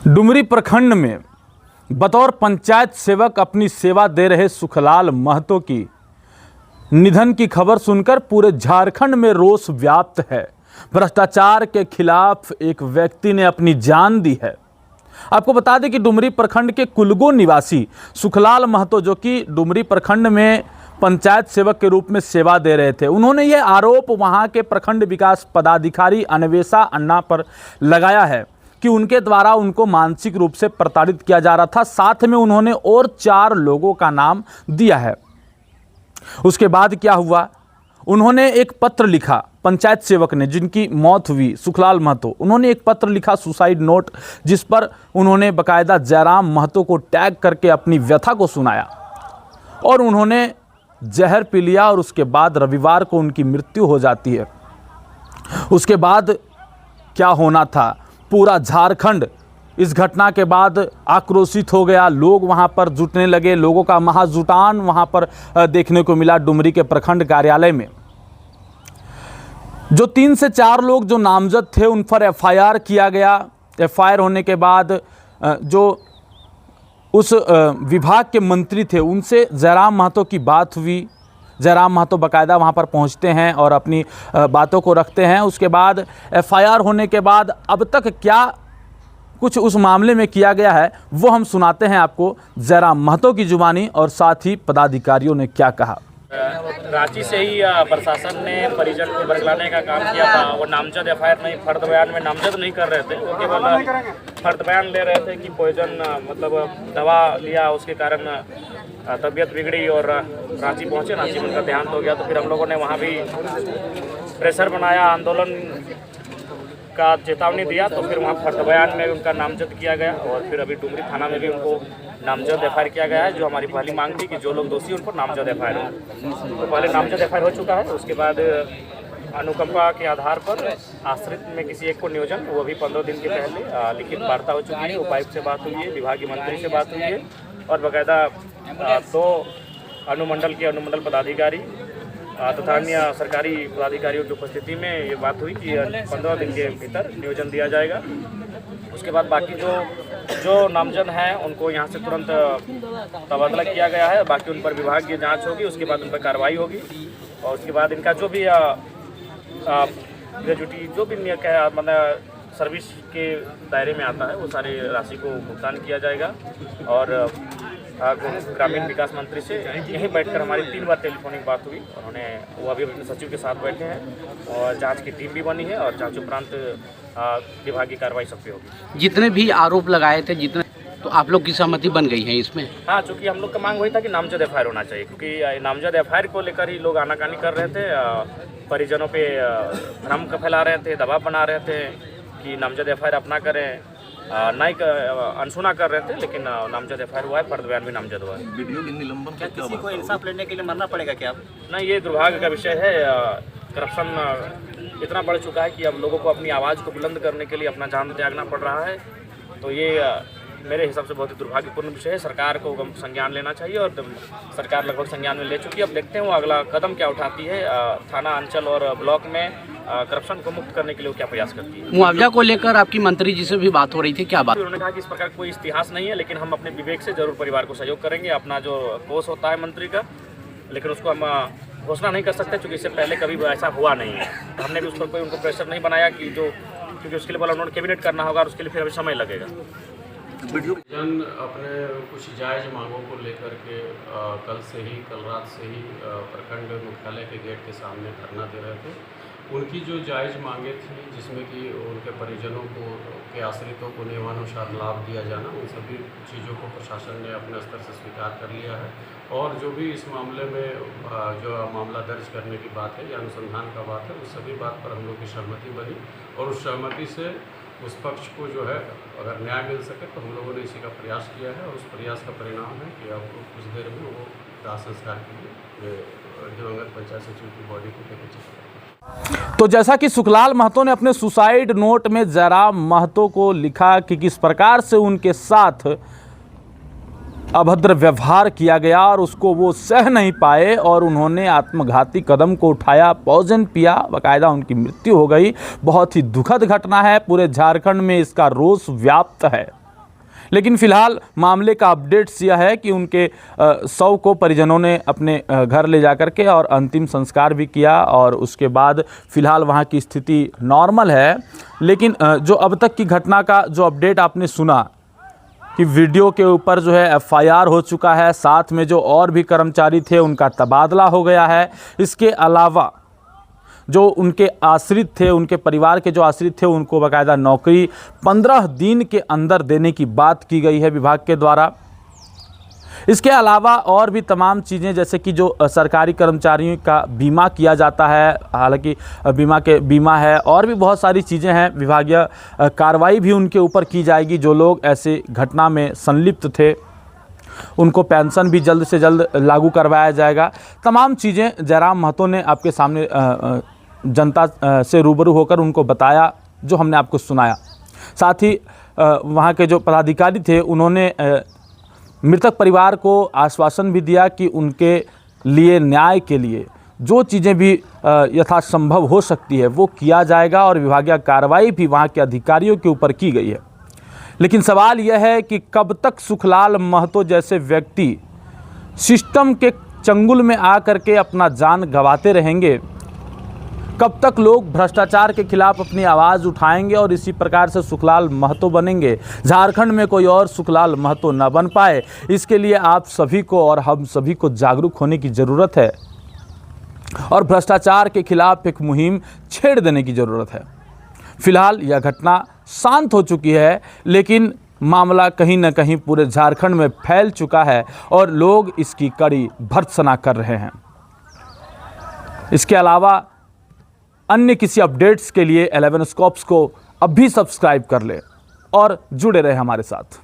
डुमरी प्रखंड में बतौर पंचायत सेवक अपनी सेवा दे रहे सुखलाल महतो की निधन की खबर सुनकर पूरे झारखंड में रोष व्याप्त है। भ्रष्टाचार के खिलाफ एक व्यक्ति ने अपनी जान दी है। आपको बता दें कि डुमरी प्रखंड के कुलगो निवासी सुखलाल महतो, जो कि डुमरी प्रखंड में पंचायत सेवक के रूप में सेवा दे रहे थे, उन्होंने ये आरोप वहां के प्रखंड विकास पदाधिकारी अन्वेषा अन्ना पर लगाया है कि उनके द्वारा उनको मानसिक रूप से प्रताड़ित किया जा रहा था। साथ में उन्होंने और 4 लोगों का नाम दिया है। उसके बाद क्या हुआ, उन्होंने एक पत्र लिखा, पंचायत सेवक ने जिनकी मौत हुई सुखलाल महतो, उन्होंने एक पत्र लिखा, सुसाइड नोट, जिस पर उन्होंने बाकायदा जयराम महतो को टैग करके अपनी व्यथा को सुनाया और उन्होंने जहर पी लिया और उसके बाद रविवार को उनकी मृत्यु हो जाती है। उसके बाद क्या होना था, पूरा झारखंड इस घटना के बाद आक्रोशित हो गया। लोग वहां पर जुटने लगे, लोगों का महाजुटान वहां पर देखने को मिला। डुमरी के प्रखंड कार्यालय में जो 3 से 4 लोग जो नामजद थे उन पर एफआईआर किया गया। एफआईआर होने के बाद जो उस विभाग के मंत्री थे उनसे जयराम महतो की बात हुई। जयराम महतो बाकायदा वहाँ पर पहुँचते हैं और अपनी बातों को रखते हैं। उसके बाद एफआईआर होने के बाद अब तक क्या कुछ उस मामले में किया गया है वो हम सुनाते हैं आपको, जयराम महतो की जुबानी, और साथ ही पदाधिकारियों ने क्या कहा। रांची से ही प्रशासन ने परिजन को बरगलाने का काम किया था। वो नामजद एफआईआर नहीं, फर्द बयान में नामजद नहीं कर रहे थे, वो केवल फर्द बयान ले रहे थे कि पॉइजन मतलब दवा लिया उसके कारण तबीयत बिगड़ी और रांची पहुंचे। रांची में उनका देहांत हो गया। तो फिर हम लोगों ने वहाँ भी प्रेशर बनाया, आंदोलन का चेतावनी दिया। तो फिर वहाँ फर्द बयान में उनका नामजद किया गया और फिर अभी डुमरी थाना में भी उनको नामजद एफआईआर किया गया है। जो हमारी पहली मांग थी कि जो लोग दोषी उन पर नामजद एफआईआर हो, तो पहले नामजद एफआईआर हो चुका है। उसके बाद अनुकंपा के आधार पर आश्रित में किसी एक को नियोजन, वो भी 15 दिन के पहले लिखित वार्ता हो चुकी है। उपायुक्त से बात हुई है, विभागीय मंत्री से बात हुई है और बाकायदा 2 अनुमंडल के अनुमंडल पदाधिकारी तथा अन्य सरकारी पदाधिकारियों की उपस्थिति में ये बात हुई कि 15 दिन के भीतर नियोजन दिया जाएगा। उसके बाद बाकी जो नामजद हैं उनको यहाँ से तुरंत तबादला किया गया है। बाकी उन पर विभागीय जांच होगी, उसके बाद उन पर कार्रवाई होगी और उसके बाद इनका जो भी ग्रेजुटी जो भी मतलब सर्विस के दायरे में आता है वो सारे राशि को भुगतान किया जाएगा। और ग्रामीण विकास मंत्री से यहीं बैठकर हमारी 3 बार टेलीफोनिक बात हुई। उन्होंने वो अभी अपने सचिव के साथ बैठे हैं और जांच की टीम भी बनी है और जांच उपरांत विभागीय कार्रवाई सब पे होगी। जितने भी आरोप लगाए थे तो आप लोग की सहमति बन गई है इसमें? हाँ, चूँकि हम लोग का मांग वही था कि नामजद एफआईआर होना चाहिए, क्योंकि नामजद एफआईआर को लेकर ही लोग आनाकानी कर रहे थे। परिजनों पे भ्रम का फैला रहे थे, दबाव बना रहे थे कि नामजद एफआईआर अपना करें, नहीं अनसुना कर रहे थे। लेकिन नामजद एफआईआर हुआ है, फर्द बयान भी नामजद हुआ है। वीडियो की निलंबन क्या किसी को इंसाफ लेने के लिए मरना पड़ेगा क्या? नहीं, ये दुर्भाग्य का विषय है। करप्शन इतना बढ़ चुका है कि अब लोगों को अपनी आवाज़ को बुलंद करने के लिए अपना जान त्यागना पड़ रहा है। तो ये मेरे हिसाब से बहुत ही दुर्भाग्यपूर्ण विषय है। सरकार को संज्ञान लेना चाहिए और सरकार लगभग संज्ञान में ले चुकी है। अब देखते हैं वो अगला कदम क्या उठाती है। थाना, अंचल और ब्लॉक में करप्शन को मुक्त करने के लिए वो क्या प्रयास करती है। मुआवजा को लेकर आपकी मंत्री जी से भी बात हो रही थी, क्या बात? उन्होंने कहा कि इस प्रकार कोई इतिहास नहीं है, लेकिन हम अपने विवेक से जरूर परिवार को सहयोग करेंगे। अपना जो कोष होता है मंत्री का, लेकिन उसको हम घोषणा नहीं कर सकते क्योंकि इससे पहले कभी ऐसा हुआ नहीं है। तो हमने भी उस पर कोई उनको प्रेशर नहीं बनाया कि क्योंकि उसके लिए बोला उन्होंने कैबिनेट करना होगा और उसके लिए फिर अभी समय लगेगा। जन अपने कुछ जायज़ मांगों को लेकर के कल रात से ही प्रखंड मुख्यालय के गेट के सामने धरना दे रहे थे। उनकी जो जायज़ मांगे थी, जिसमें कि उनके परिजनों को के आश्रितों को नियमानुसार लाभ दिया जाना, उन सभी चीज़ों को प्रशासन ने अपने स्तर से स्वीकार कर लिया है। और जो भी इस मामले में जो मामला दर्ज करने की बात है या अनुसंधान का बात है, उस सभी बात पर हम लोग की सहमति बनी और उस सहमति से उस पक्ष को जो है अगर न्याय मिल सके तो हम लोगों ने इसी का प्रयास किया है। और उस प्रयास का परिणाम है कि अब कुछ देर में वो दाह संस्कार के लिए दिवंगत पंचायत सचिव की बॉडी को लेकर चले। तो जैसा कि सुखलाल महतो ने अपने सुसाइड नोट में जयराम महतो को लिखा कि किस प्रकार से उनके साथ अभद्र व्यवहार किया गया और उसको वो सह नहीं पाए और उन्होंने आत्मघाती कदम को उठाया, पॉइजन पिया, बाकायदा उनकी मृत्यु हो गई। बहुत ही दुखद घटना है, पूरे झारखंड में इसका रोष व्याप्त है। लेकिन फिलहाल मामले का अपडेट्स यह है कि उनके शव को परिजनों ने अपने घर ले जाकर के और अंतिम संस्कार भी किया और उसके बाद फिलहाल वहाँ की स्थिति नॉर्मल है। लेकिन जो अब तक की घटना का जो अपडेट आपने सुना कि वीडियो के ऊपर जो है एफआईआर हो चुका है, साथ में जो और भी कर्मचारी थे उनका तबादला हो गया है। इसके अलावा जो उनके आश्रित थे, उनके परिवार के जो आश्रित थे, उनको बाकायदा नौकरी 15 दिन के अंदर देने की बात की गई है विभाग के द्वारा। इसके अलावा और भी तमाम चीज़ें, जैसे कि जो सरकारी कर्मचारियों का बीमा किया जाता है, हालांकि बीमा है, और भी बहुत सारी चीज़ें हैं। विभागीय कार्रवाई भी उनके ऊपर की जाएगी। जो लोग ऐसे घटना में संलिप्त थे उनको पेंशन भी जल्द से जल्द लागू करवाया जाएगा। तमाम चीज़ें जयराम महतो ने आपके सामने जनता से रूबरू होकर उनको बताया, जो हमने आपको सुनाया। साथ ही वहाँ के जो पदाधिकारी थे उन्होंने मृतक परिवार को आश्वासन भी दिया कि उनके लिए न्याय के लिए जो चीज़ें भी यथासंभव हो सकती है वो किया जाएगा और विभागीय कार्रवाई भी वहाँ के अधिकारियों के ऊपर की गई है। लेकिन सवाल यह है कि कब तक सुखलाल महतो जैसे व्यक्ति सिस्टम के चंगुल में आकर के अपना जान गंवाते रहेंगे? कब तक लोग भ्रष्टाचार के खिलाफ अपनी आवाज़ उठाएंगे और इसी प्रकार से सुखलाल महतो बनेंगे? झारखंड में कोई और सुखलाल महतो न बन पाए, इसके लिए आप सभी को और हम सभी को जागरूक होने की ज़रूरत है और भ्रष्टाचार के खिलाफ एक मुहिम छेड़ देने की ज़रूरत है। फिलहाल यह घटना शांत हो चुकी है, लेकिन मामला कहीं न कहीं पूरे झारखंड में फैल चुका है और लोग इसकी कड़ी भर्त्सना कर रहे हैं। इसके अलावा अन्य किसी अपडेट्स के लिए 11 स्कॉप्स को अब भी सब्सक्राइब कर लें और जुड़े रहे हमारे साथ।